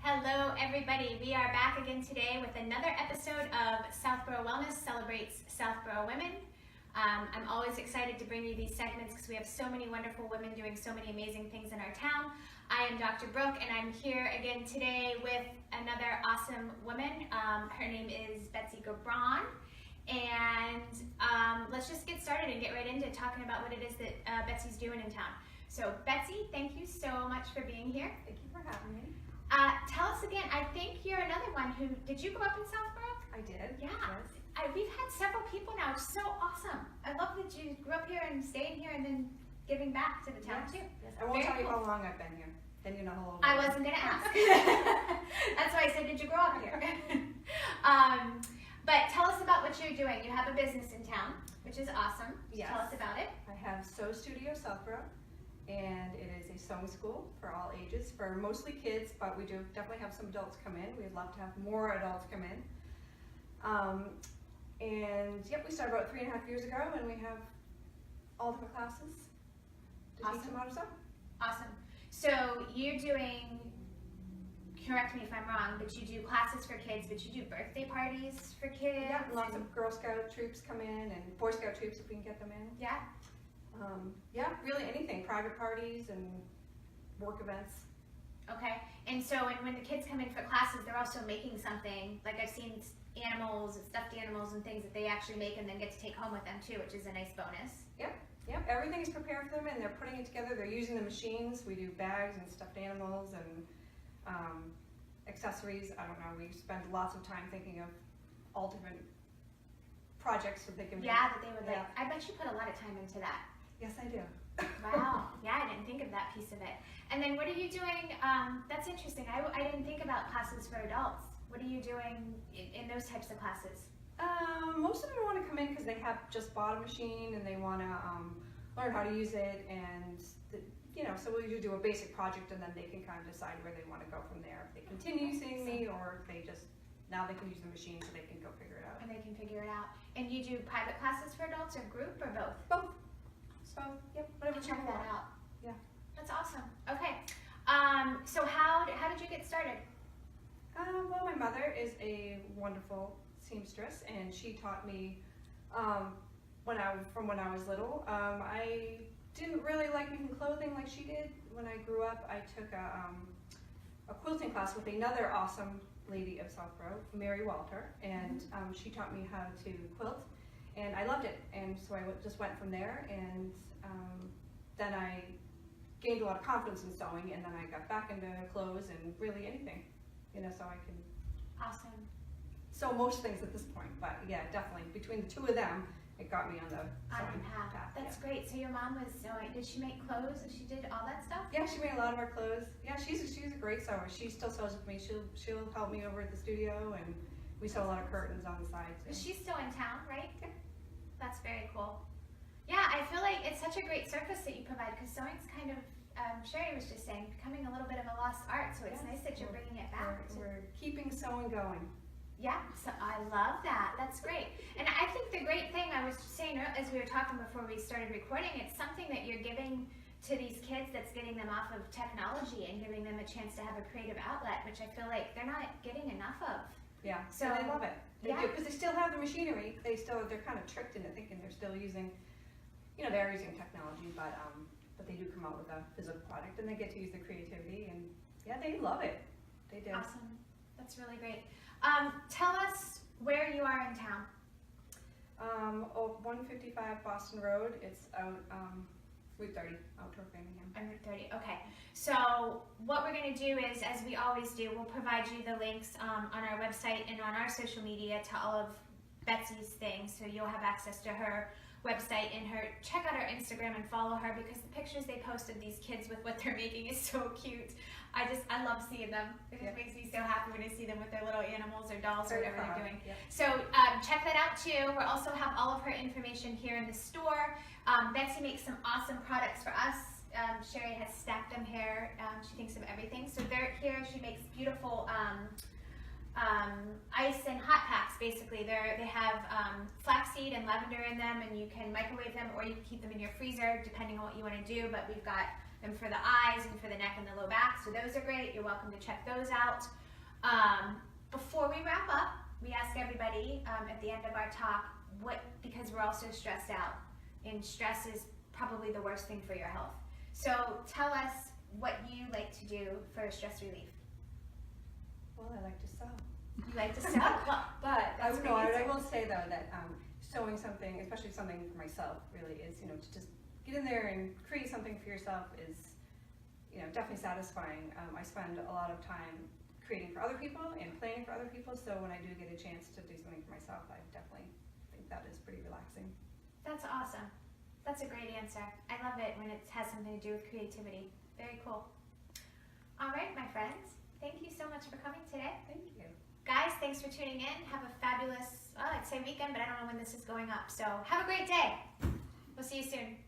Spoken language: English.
Hello everybody, we are back again today with another episode of Southboro Wellness celebrates Southboro Women. I'm always excited to bring you these segments because we have so many wonderful women doing so many amazing things in our town. I am Dr. Brooke and I'm here again today with another awesome woman. Her name is Betsy Gobron. And let's just get started and get right into talking about what it is that Betsy's doing in town. So Betsy, thank you so much for being here. Thank you for having me. Tell us again, I think you're another one who, did you grow up in Southboro? I did. Yeah. Yes. We've had several people now, it's so awesome. I love that you grew up here and stayed here and then giving back to the town too. Yes. I won't Very tell you cool. how long I've been here. Then you know how long. I wasn't gonna ask. That's why I said, did you grow up here? But tell us about what you're doing. You have a business in town, which is awesome. Yes. Tell us about it. I have Sew Studio Southborough, and it is a sewing school for all ages, for mostly kids, but we do definitely have some adults come in. We'd love to have more adults come in. And yep, we started about 3.5 years ago, and we have all different classes to teach them how to sew. Awesome. So you're doing, correct me if I'm wrong, but you do classes for kids, but you do birthday parties for kids? Yeah, lots of Girl Scout troops come in, and Boy Scout troops if we can get them in. Yeah. Yeah, really anything, private parties and work events. Okay. And so when the kids come in for classes, they're also making something, like I've seen animals and stuffed animals and things that they actually make and then get to take home with them too, which is a nice bonus. Yep, everything is prepared for them and they're putting it together. They're using the machines. We do bags and stuffed animals and accessories. I don't know, we spend lots of time thinking of all different projects that they can make. Yeah, that they would like. I bet you put a lot of time into that. Yes, I do. Wow. Yeah, I didn't think of that piece of it. And then what are you doing? That's interesting. I didn't think about classes for adults. What are you doing in those types of classes? Most of them want to come in because they have just bought a machine and they want to learn how to use it, and so we do a basic project and then they can kind of decide where they want to go from there. If they continue seeing me, or if they just now they can use the machine so they can go figure it out. And they can figure it out. And you do private classes for adults or group or both? Both. So yep, whatever. Check that out. Yeah. That's awesome. Okay. So how did you get started? Well, my mother is a wonderful seamstress, and she taught me when I was little. I didn't really like making clothing like she did. When I grew up, I took a quilting class with another awesome lady of Southboro, Mary Walter, and she taught me how to quilt, and I loved it. And so I just went from there, and then I gained a lot of confidence in sewing, and then I got back into clothes and really anything, so I can sew most things at this point. But yeah, definitely between the two of them, it got me on the sewing path. That's great. So your mom was sewing. Did she make clothes? She did all that stuff? Yeah, she made a lot of our clothes. Yeah, she's a great sewer. She still sews with me. She'll help me over at the studio, and we sew a lot of curtains on the sides. She's still in town, right? Yeah. That's very cool. Yeah, I feel like it's such a great service that you provide, because sewing's kind of, Sherry was just saying, becoming a little bit of a lost art, so it's nice that you're bringing it back. We're keeping sewing going. Yeah, so I love that. That's great. And I think the great thing, I was saying as we were talking before we started recording, it's something that you're giving to these kids that's getting them off of technology and giving them a chance to have a creative outlet, which I feel like they're not getting enough of. Yeah, so they love it. They do, because they still have the machinery. They're kind of tricked into thinking they're still using, they're using technology, but they do come out with a physical product, and they get to use their creativity, and yeah, they love it. They do. Awesome. That's really great. Tell us where you are in town. 155 Boston Road. It's out Route 30, out toward Framingham. On Route 30. Okay. So what we're going to do is, as we always do, we'll provide you the links on our website and on our social media to all of Betsy's things, so you'll have access to her website and check out her Instagram and follow her, because the pictures they post of these kids with what they're making is so cute. I love seeing them. It just makes me so happy when I see them with their little animals or dolls or whatever they're doing. Yep. So check that out too. We'll also have all of her information here in the store. Betsy makes some awesome products for us. Sherry has stacked them here. She thinks of everything. So they're here. She makes beautiful ice and hot packs. Basically, they have flaxseed and lavender in them, and you can microwave them or you can keep them in your freezer depending on what you want to do. But we've got them for the eyes and for the neck and the low back, so those are great. You're welcome to check those out. Before we wrap up, we ask everybody at the end of our talk, because we're all so stressed out, and stress is probably the worst thing for your health. So tell us what you like to do for stress relief. Well, I like to sew. You like to sew? But I That's will say though that sewing something, especially something for myself, really is, to just get in there and create something for yourself is, definitely satisfying. I spend a lot of time creating for other people and planning for other people, so when I do get a chance to do something for myself, I definitely think that is pretty relaxing. That's awesome. That's a great answer. I love it when it has something to do with creativity. Very cool. All right, my friends. Thank you so much for coming today. Thank you. Guys, thanks for tuning in. Have a fabulous, I'd say weekend, but I don't know when this is going up. So have a great day. We'll see you soon.